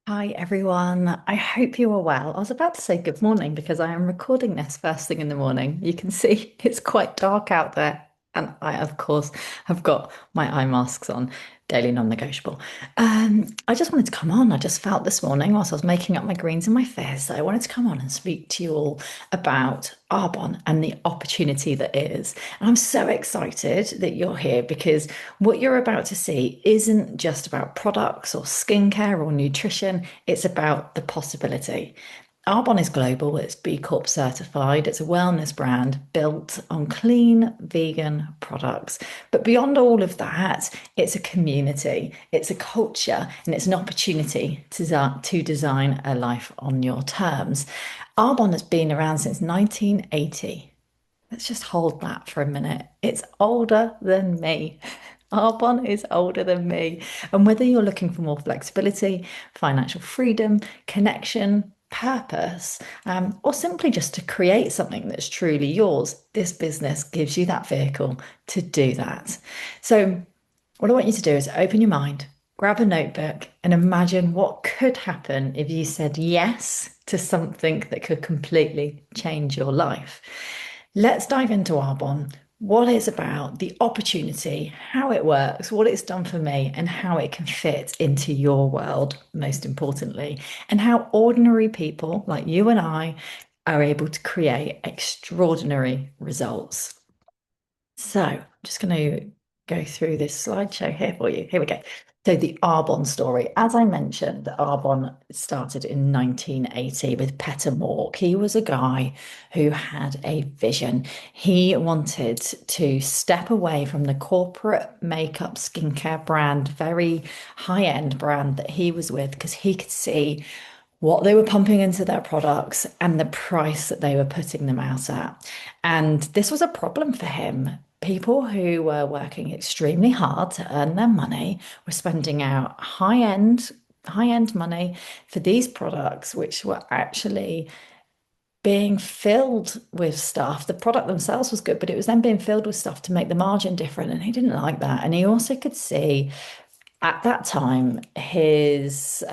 Hi everyone. I hope you are well. I was about to say good morning because I am recording this first thing in the morning. You can see it's quite dark out there. And I, of course, have got my eye masks on, daily non-negotiable. I just wanted to come on. I just felt this morning whilst I was making up my greens and my fairs that I wanted to come on and speak to you all about Arbonne and the opportunity that is. And I'm so excited that you're here because what you're about to see isn't just about products or skincare or nutrition, it's about the possibility. Arbonne is global, it's B Corp certified, it's a wellness brand built on clean vegan products. But beyond all of that, it's a community, it's a culture, and it's an opportunity to design a life on your terms. Arbonne has been around since 1980. Let's just hold that for a minute. It's older than me. Arbonne is older than me. And whether you're looking for more flexibility, financial freedom, connection, purpose, or simply just to create something that's truly yours, this business gives you that vehicle to do that. So, what I want you to do is open your mind, grab a notebook, and imagine what could happen if you said yes to something that could completely change your life. Let's dive into Arbonne, what it's about, the opportunity, how it works, what it's done for me, and how it can fit into your world, most importantly, and how ordinary people like you and I are able to create extraordinary results. So I'm just going to go through this slideshow here for you. Here we go. So the Arbonne story. As I mentioned, the Arbonne started in 1980 with Peter Mork. He was a guy who had a vision. He wanted to step away from the corporate makeup skincare brand, very high-end brand that he was with, because he could see what they were pumping into their products and the price that they were putting them out at. And this was a problem for him. People who were working extremely hard to earn their money were spending out high-end money for these products, which were actually being filled with stuff. The product themselves was good, but it was then being filled with stuff to make the margin different. And he didn't like that. And he also could see at that time, his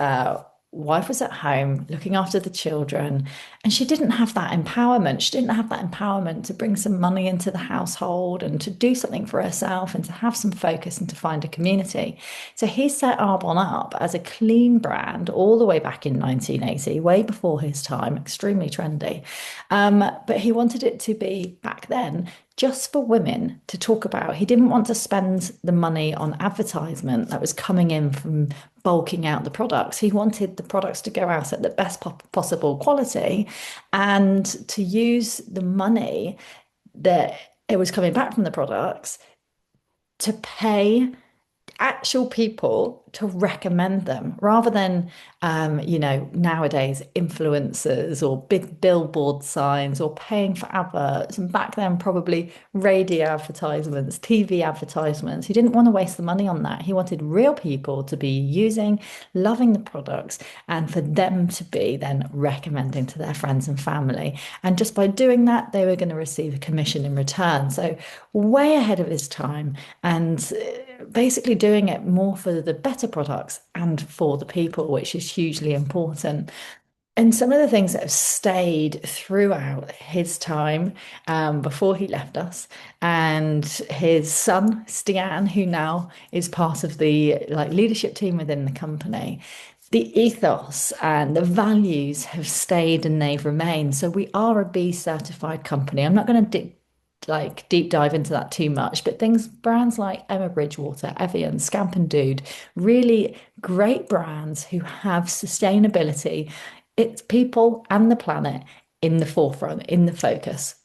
wife was at home looking after the children, and she didn't have that empowerment. She didn't have that empowerment to bring some money into the household and to do something for herself and to have some focus and to find a community. So he set Arbonne up as a clean brand all the way back in 1980, way before his time, extremely trendy. But he wanted it to be back then just for women to talk about. He didn't want to spend the money on advertisement that was coming in from bulking out the products. He wanted the products to go out at the best possible quality and to use the money that it was coming back from the products to pay actual people to recommend them rather than nowadays influencers or big billboard signs or paying for adverts, and back then probably radio advertisements, TV advertisements. He didn't want to waste the money on that. He wanted real people to be using, loving the products, and for them to be then recommending to their friends and family, and just by doing that they were going to receive a commission in return. So way ahead of his time, and basically doing it more for the better products and for the people, which is hugely important. And some of the things that have stayed throughout his time before he left us, and his son Stian, who now is part of the leadership team within the company, the ethos and the values have stayed and they've remained. So we are a B certified company. I'm not going to deep dive into that too much, but things, brands like Emma Bridgewater, Evian, Scamp and Dude, really great brands who have sustainability, it's people and the planet in the forefront, in the focus.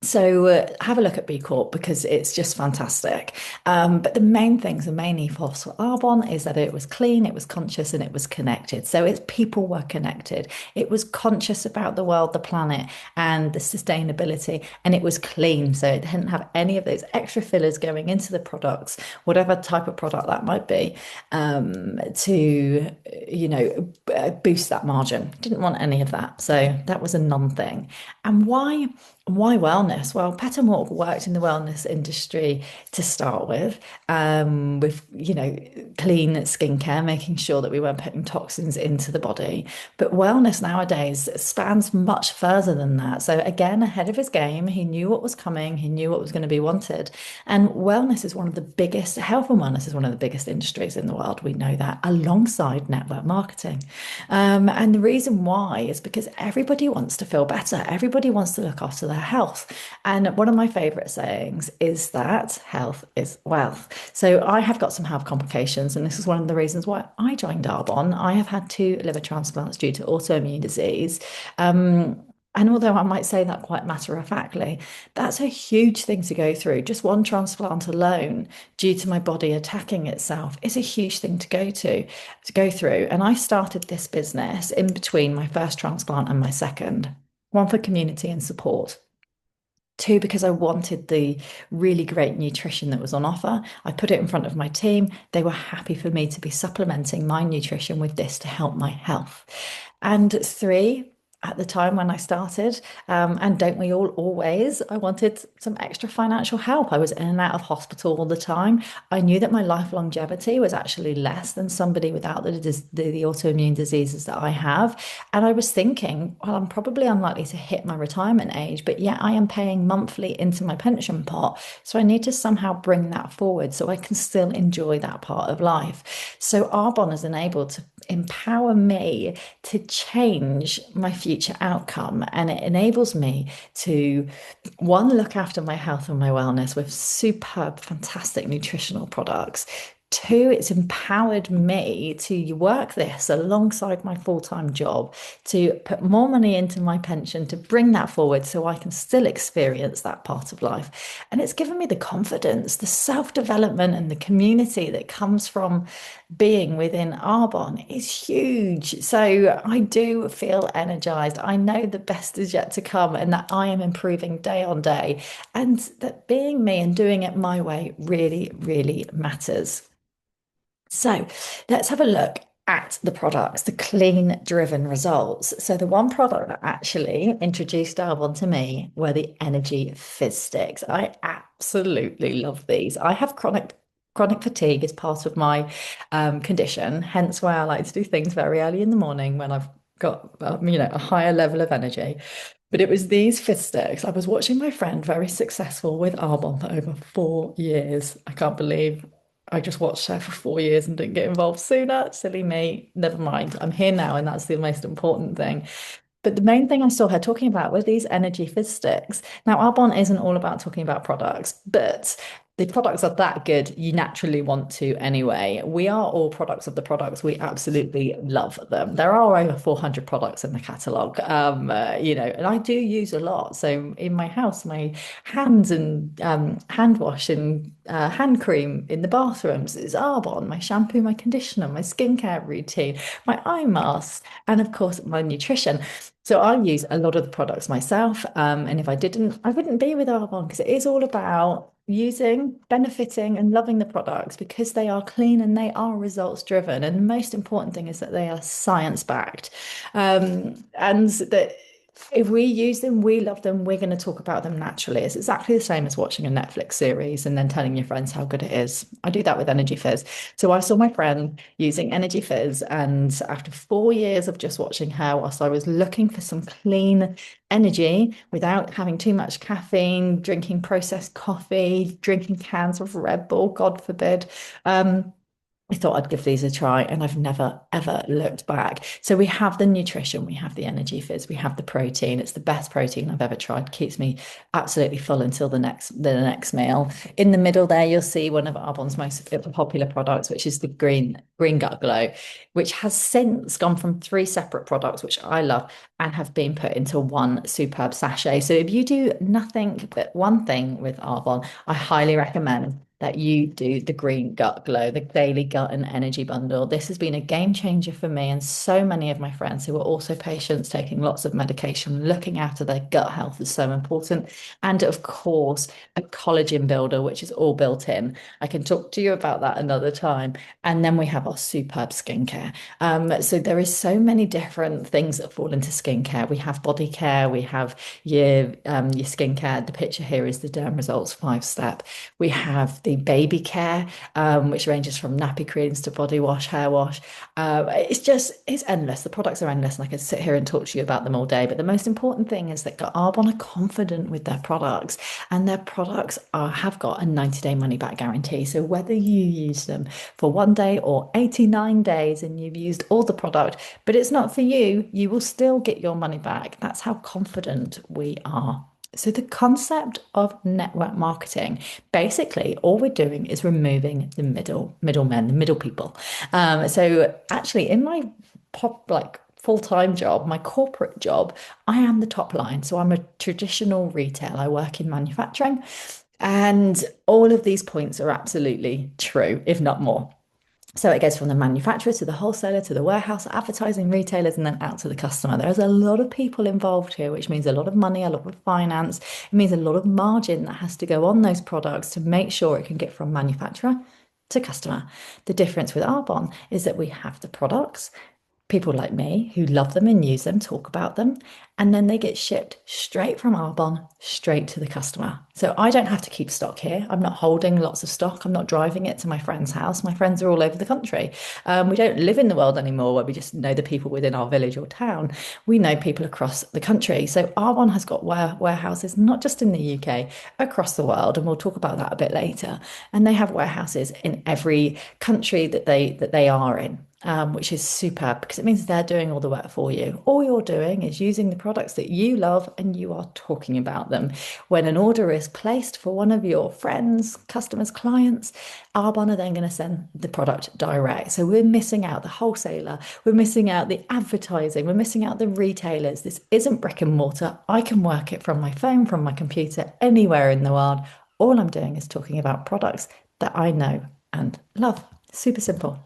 So have a look at B Corp because it's just fantastic. But the main things, the main ethos for Arbonne is that it was clean, it was conscious, and it was connected. So its people were connected. It was conscious about the world, the planet, and the sustainability, and it was clean. So it didn't have any of those extra fillers going into the products, whatever type of product that might be, to boost that margin. Didn't want any of that. So that was a non-thing. And why? Why wellness? Well, Pet and Walk worked in the wellness industry to start with clean skincare, making sure that we weren't putting toxins into the body. But wellness nowadays spans much further than that. So again, ahead of his game, he knew what was coming, he knew what was going to be wanted. And health and wellness is one of the biggest industries in the world. We know that, alongside network marketing. And the reason why is because everybody wants to feel better. Everybody wants to look after their health. And one of my favorite sayings is that health is wealth. So I have got some health complications, and this is one of the reasons why I joined Arbonne. I have had two liver transplants due to autoimmune disease. Um, and although I might say that quite matter of factly, that's a huge thing to go through. Just one transplant alone, due to my body attacking itself, is a huge thing to go through. And I started this business in between my first transplant and my second, one for community and support. Two, because I wanted the really great nutrition that was on offer. I put it in front of my team. They were happy for me to be supplementing my nutrition with this to help my health. And three, at the time when I started, and don't we all always, I wanted some extra financial help. I was in and out of hospital all the time. I knew that my life longevity was actually less than somebody without the autoimmune diseases that I have. And I was thinking, well, I'm probably unlikely to hit my retirement age, but yet I am paying monthly into my pension pot. So I need to somehow bring that forward so I can still enjoy that part of life. So Arbonne has enabled to empower me to change my future outcome. And it enables me to, one, look after my health and my wellness with superb, fantastic nutritional products. Two, it's empowered me to work this alongside my full-time job, to put more money into my pension, to bring that forward so I can still experience that part of life. And it's given me the confidence, the self-development, and the community that comes from being within Arbonne is huge. So I do feel energized. I know the best is yet to come and that I am improving day on day, and that being me and doing it my way really, really matters. So let's have a look at the products, the clean driven results. So the one product that actually introduced Arbonne to me were the energy fizz sticks. I absolutely love these. I have chronic fatigue as part of my condition, hence why I like to do things very early in the morning when I've got a higher level of energy. But it was these fizz sticks. I was watching my friend, very successful with Arbonne for over 4 years. I can't believe I just watched her for 4 years and didn't get involved sooner. Silly me. Never mind. I'm here now, and that's the most important thing. But the main thing I saw her talking about were these energy fizz sticks. Now, Arbonne isn't all about talking about products, but the products are that good, you naturally want to anyway. We are all products of the products. We absolutely love them. There are over 400 products in the catalogue, and I do use a lot. So in my house, my hands and hand wash and hand cream in the bathrooms is Arbonne, my shampoo, my conditioner, my skincare routine, my eye masks, and of course, my nutrition. So I use a lot of the products myself. And if I didn't, I wouldn't be with Arbonne, because it is all about using, benefiting, and loving the products because they are clean and they are results driven. And the most important thing is that they are science backed. And that if we use them, we love them, we're going to talk about them naturally. It's exactly the same as watching a Netflix series and then telling your friends how good it is. I do that with Energy Fizz. So I saw my friend using Energy Fizz, and after 4 years of just watching her, whilst I was looking for some clean energy without having too much caffeine, drinking processed coffee, drinking cans of Red Bull, God forbid, I thought I'd give these a try, and I've never ever looked back. So we have the nutrition, we have the energy fizz, we have the protein. It's the best protein I've ever tried. Keeps me absolutely full until the next meal. In the middle there, you'll see one of Arbonne's most popular products, which is the green gut glow, which has since gone from three separate products, which I love, and have been put into one superb sachet. So if you do nothing but one thing with Arbonne, I highly recommend that you do the green gut glow, the daily gut and energy bundle. This has been a game changer for me and so many of my friends who are also patients taking lots of medication. Looking after their gut health is so important. And of course, a collagen builder, which is all built in. I can talk to you about that another time. And then we have our superb skincare. So there is so many different things that fall into skincare. We have body care, we have your skincare. The picture here is the Derm Results 5 step. We have the baby care, which ranges from nappy creams to body wash, hair wash. It's endless. The products are endless, and I could sit here and talk to you about them all day. But the most important thing is that Arbonne are confident with their products, and their products have got a 90-day money back guarantee. So whether you use them for 1 day or 89 days and you've used all the product, but it's not for you, you will still get your money back. That's how confident we are. So the concept of network marketing, basically, all we're doing is removing the middlemen, the middle people. So actually, in my full-time job, my corporate job, I am the top line. So I'm a traditional retail. I work in manufacturing, and all of these points are absolutely true, if not more. So it goes from the manufacturer to the wholesaler to the warehouse, advertising retailers, and then out to the customer. There's a lot of people involved here, which means a lot of money, a lot of finance. It means a lot of margin that has to go on those products to make sure it can get from manufacturer to customer. The difference with Arbonne is that we have the products, people like me who love them and use them talk about them, and then they get shipped straight from Arbonne straight to the customer. So I don't have to keep stock here. I'm not holding lots of stock. I'm not driving it to my friend's house. My friends are all over the country. We don't live in the world anymore where we just know the people within our village or town. We know people across the country. So Arbonne has got warehouses not just in the UK, across the world, and we'll talk about that a bit later. And they have warehouses in every country that they are in. Which is superb because it means they're doing all the work for you. All you're doing is using the products that you love and you are talking about them. When an order is placed for one of your friends, customers, clients, Arbonne are then going to send the product direct. So we're missing out the wholesaler, we're missing out the advertising, we're missing out the retailers. This isn't brick and mortar. I can work it from my phone, from my computer, anywhere in the world. All I'm doing is talking about products that I know and love. Super simple.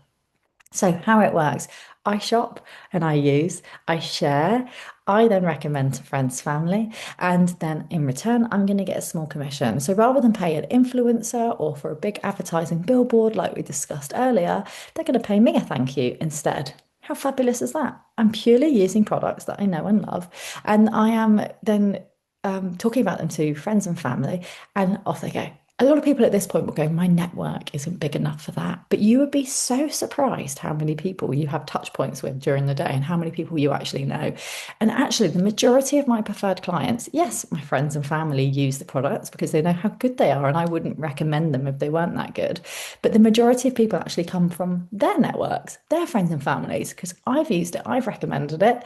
So, how it works, I shop and I use, I share, I then recommend to friends, family, and then in return, I'm going to get a small commission. So, rather than pay an influencer or for a big advertising billboard like we discussed earlier, they're going to pay me a thank you instead. How fabulous is that? I'm purely using products that I know and love, and I am then talking about them to friends and family, and off they go. A lot of people at this point will go, my network isn't big enough for that. But you would be so surprised how many people you have touch points with during the day and how many people you actually know. And actually, the majority of my preferred clients, yes, my friends and family use the products because they know how good they are, and I wouldn't recommend them if they weren't that good. But the majority of people actually come from their networks, their friends and families, because I've used it, I've recommended it.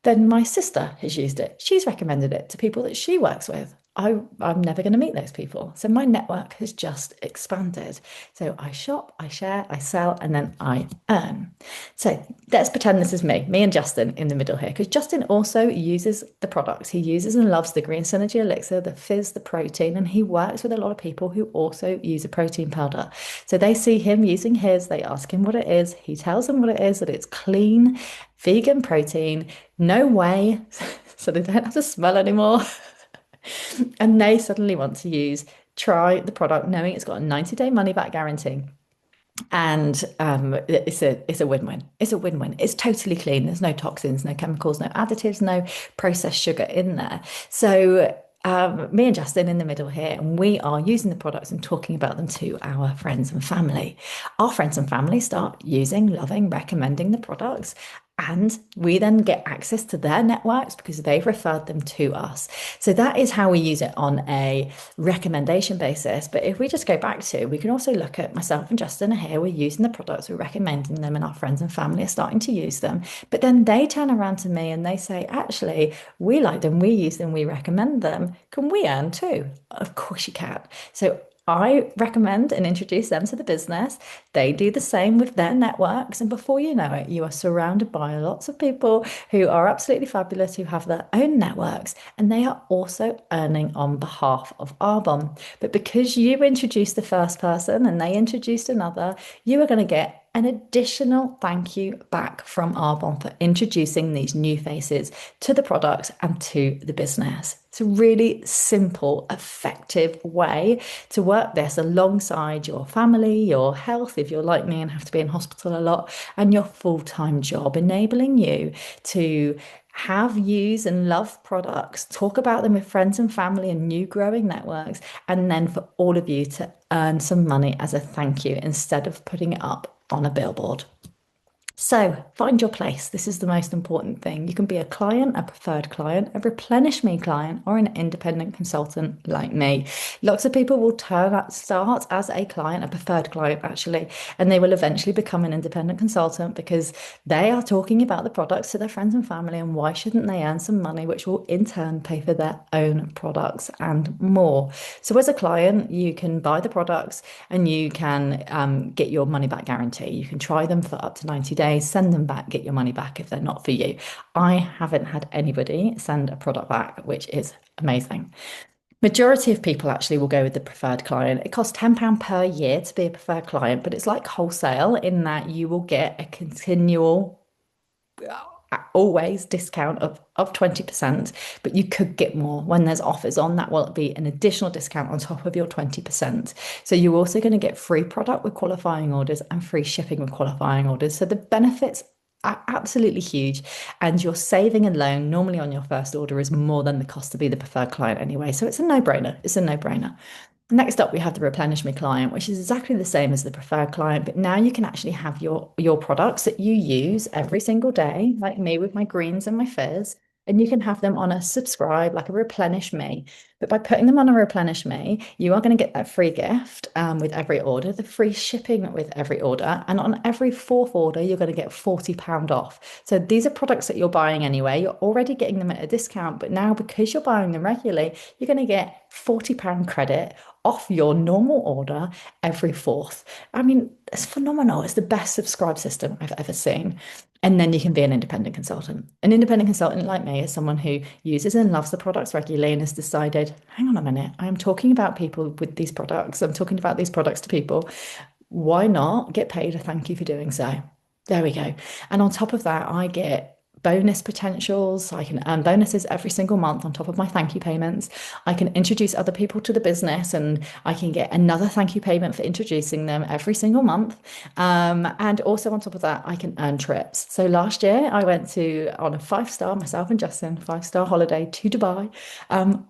Then my sister has used it. She's recommended it to people that she works with. I'm never going to meet those people. So my network has just expanded. So I shop, I share, I sell, and then I earn. So let's pretend this is me and Justin in the middle here, because Justin also uses the products. He uses and loves the Green Synergy Elixir, the fizz, the protein, and he works with a lot of people who also use a protein powder. So they see him using his, they ask him what it is. He tells them what it is, that it's clean, vegan protein, no whey, so they don't have to smell anymore. And they suddenly want to try the product knowing it's got a 90-day money back guarantee. And it's a win-win. It's a win-win. It's totally clean. There's no toxins, no chemicals, no additives, no processed sugar in there. So me and Justin in the middle here, and we are using the products and talking about them to our friends and family. Our friends and family start using, loving, recommending the products. And we then get access to their networks because they've referred them to us. So that is how we use it on a recommendation basis. But if we just go back to, we can also look at myself and Justin here, we're using the products, we're recommending them, and our friends and family are starting to use them. But then they turn around to me and they say, actually, we like them, we use them, we recommend them. Can we earn too? Of course you can. So I recommend and introduce them to the business. They do the same with their networks. And before you know it, you are surrounded by lots of people who are absolutely fabulous, who have their own networks, and they are also earning on behalf of Arbonne. But because you introduced the first person and they introduced another, you are going to get an additional thank you back from Arbonne for introducing these new faces to the product and to the business. It's a really simple, effective way to work this alongside your family, your health, if you're like me and have to be in hospital a lot, and your full-time job, enabling you to have, use, and love products, talk about them with friends and family and new growing networks, and then for all of you to earn some money as a thank you instead of putting it up on a billboard. So find your place. This is the most important thing. You can be a client, a preferred client, a replenish me client, or an independent consultant like me. Lots of people will start as a client, a preferred client actually, and they will eventually become an independent consultant because they are talking about the products to their friends and family, and why shouldn't they earn some money, which will in turn pay for their own products and more. So as a client, you can buy the products and you can get your money back guarantee. You can try them for up to 90 days, send them back, get your money back if they're not for you. I haven't had anybody send a product back, which is amazing. Majority of people actually will go with the preferred client. It costs £10 per year to be a preferred client, but it's like wholesale in that you will get a continual always discount of 20%, but you could get more when there's offers on. That will be an additional discount on top of your 20%. So you're also going to get free product with qualifying orders and free shipping with qualifying orders. So the benefits are absolutely huge. And your saving alone, normally on your first order, is more than the cost to be the preferred client anyway. So it's a no-brainer. It's a no-brainer. Next up, we have the replenish me client, which is exactly the same as the preferred client, but now you can actually have your products that you use every single day, like me with my greens and my fizz, and you can have them on a subscribe, like a replenish me. But by putting them on a replenish me, you are going to get that free gift with every order, the free shipping with every order, and on every fourth order, you're going to get £40 off. So these are products that you're buying anyway. You're already getting them at a discount, but now because you're buying them regularly, you're going to get £40 credit off your normal order every fourth. I mean, it's phenomenal. It's the best subscribe system I've ever seen. And then you can be an independent consultant. An independent consultant like me is someone who uses and loves the products regularly and has decided, hang on a minute, I am talking about people with these products. I'm talking about these products to people. Why not get paid a thank you for doing so? There we go. And on top of that, I get bonus potentials. I can earn bonuses every single month on top of my thank you payments. I can introduce other people to the business and I can get another thank you payment for introducing them every single month. And also on top of that, I can earn trips. So last year I went on a 5-star, myself and Justin, 5-star holiday to Dubai,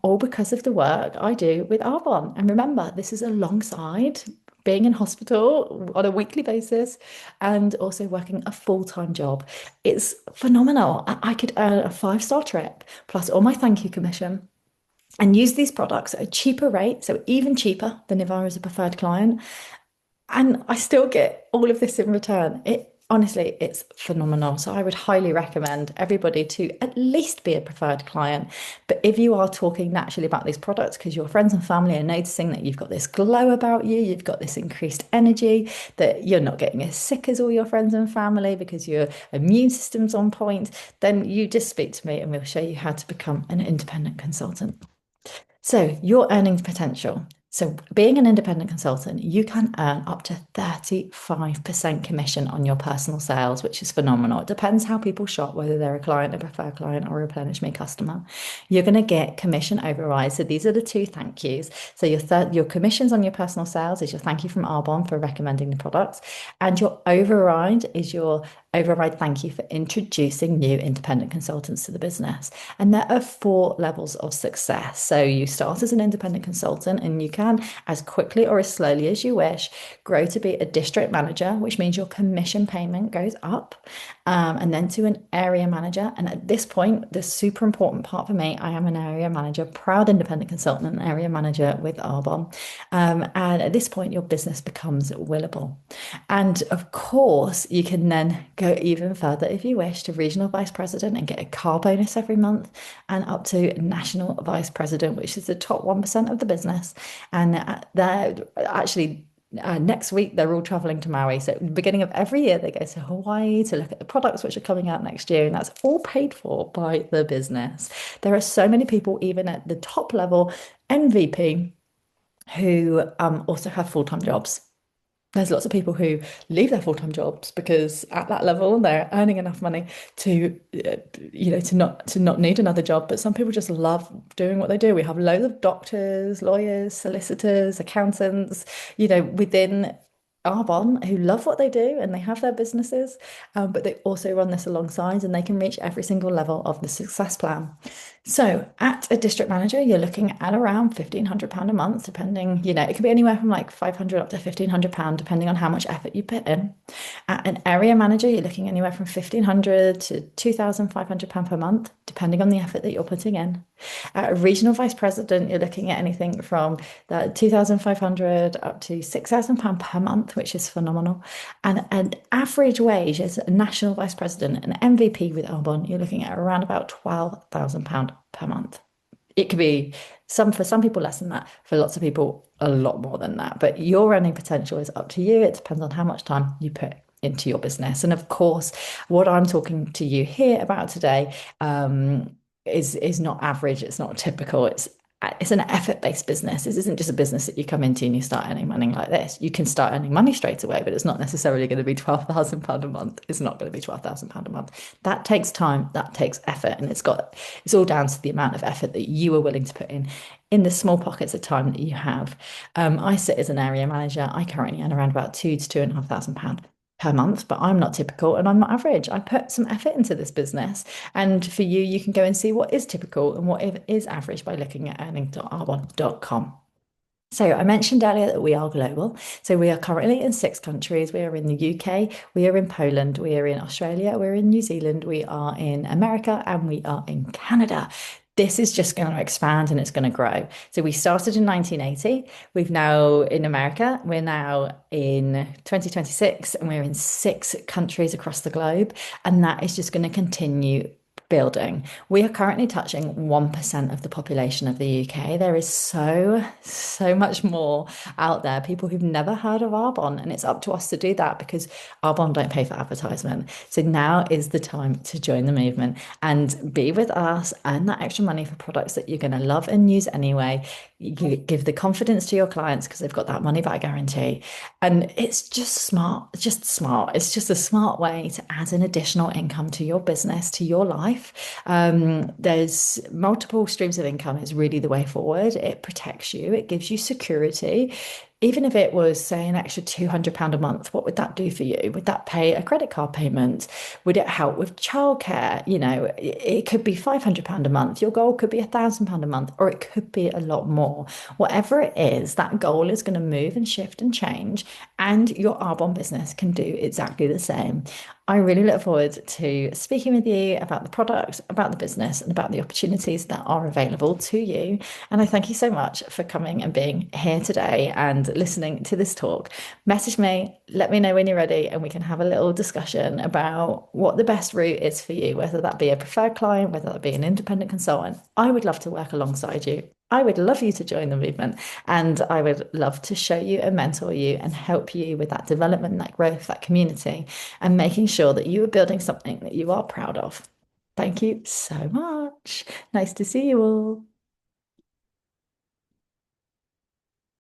all because of the work I do with Arbonne. And remember, this is alongside being in hospital on a weekly basis and also working a full-time job. It's phenomenal. I could earn a 5-star trip plus all my thank you commission and use these products at a cheaper rate, so even cheaper than if I was a preferred client. And I still get all of this in return. It honestly, it's phenomenal. So I would highly recommend everybody to at least be a preferred client. But if you are talking naturally about these products because your friends and family are noticing that you've got this glow about you, you've got this increased energy, that you're not getting as sick as all your friends and family because your immune system's on point, then you just speak to me and we'll show you how to become an independent consultant. So your earnings potential. So being an independent consultant, you can earn up to 35% commission on your personal sales, which is phenomenal. It depends how people shop, whether they're a client, a preferred client, or a replenish me customer. You're going to get commission overrides. So these are the two thank yous. So your commissions on your personal sales is your thank you from Arbonne for recommending the products. And your override is your override thank you for introducing new independent consultants to the business. And there are 4 levels of success. So you start as an independent consultant and you can, as quickly or as slowly as you wish, grow to be a district manager, which means your commission payment goes up, and then to an area manager. And at this point, the super important part for me, I am an area manager, proud independent consultant and area manager with Arbonne. And at this point, your business becomes willable. And of course, you can then go even further if you wish to regional vice president and get a car bonus every month, and up to national vice president, which is the top 1% of the business. And they're actually next week they're all traveling to Maui. So at the beginning of every year they go to Hawaii to look at the products which are coming out next year, and that's all paid for by the business. There are so many people, even at the top level, MVP, who also have full-time jobs. There's lots of people who leave their full-time jobs because at that level they're earning enough money to to not need another job. But some people just love doing what they do. We have loads of doctors, lawyers, solicitors, accountants, within Arbonne who love what they do and they have their businesses, but they also run this alongside and they can reach every single level of the success plan. So at a district manager, you're looking at around £1,500 a month, depending, it can be anywhere from like 500 up to £1,500, depending on how much effort you put in. At an area manager, you're looking anywhere from 1,500 to £2,500 per month, depending on the effort that you're putting in. At a regional vice president, you're looking at anything from the 2,500 up to £6,000 per month, which is phenomenal. And an average wage as a national vice president, an MVP with Arbonne, you're looking at around about £12,000 per month. It could be for some people less than that, for lots of people a lot more than that. But your earning potential is up to you. It depends on how much time you put into your business. And of course, what I'm talking to you here about today is not average. It's not typical. It's an effort-based business. This isn't just a business that you come into and you start earning money like this. You can start earning money straight away, but it's not necessarily going to be £12,000 a month. It's not going to be £12,000 a month. That takes time, that takes effort, and it's all down to the amount of effort that you are willing to put in the small pockets of time that you have. I sit as an area manager. I currently earn around about £2,000 to £2,500 per month, but I'm not typical and I'm not average. I put some effort into this business. And for you, you can go and see what is typical and what is average by looking at earning.arbonne.com. So I mentioned earlier that we are global. So we are currently in 6 countries. We are in the UK, we are in Poland, we are in Australia, we're in New Zealand, we are in America, and we are in Canada. This is just going to expand and it's going to grow. So we started in 1980. We've now in America, we're now in 2026, and we're in 6 countries across the globe. And that is just going to continue building. We are currently touching 1% of the population of the UK. There is so much more out there, people who've never heard of Arbonne, and it's up to us to do that because Arbonne don't pay for advertisement. So now is the time to join the movement and be with us, earn that extra money for products that you're going to love and use anyway. You give the confidence to your clients because they've got that money back guarantee. And it's just smart, just smart. It's just a smart way to add an additional income to your business, to your life. There's multiple streams of income is really the way forward. It protects you, it gives you security. Even if it was, say, an extra £200 a month, what would that do for you? Would that pay a credit card payment? Would it help with childcare? It could be £500 a month. Your goal could be £1,000 a month, or it could be a lot more. Whatever it is, that goal is going to move and shift and change, and your Arbonne business can do exactly the same. I really look forward to speaking with you about the product, about the business, and about the opportunities that are available to you. And I thank you so much for coming and being here today and listening to this talk. Message me, let me know when you're ready, and we can have a little discussion about what the best route is for you, whether that be a preferred client, whether that be an independent consultant. I would love to work alongside you. I would love you to join the movement, and I would love to show you and mentor you and help you with that development, that growth, that community, and making sure that you are building something that you are proud of. Thank you so much. Nice to see you all.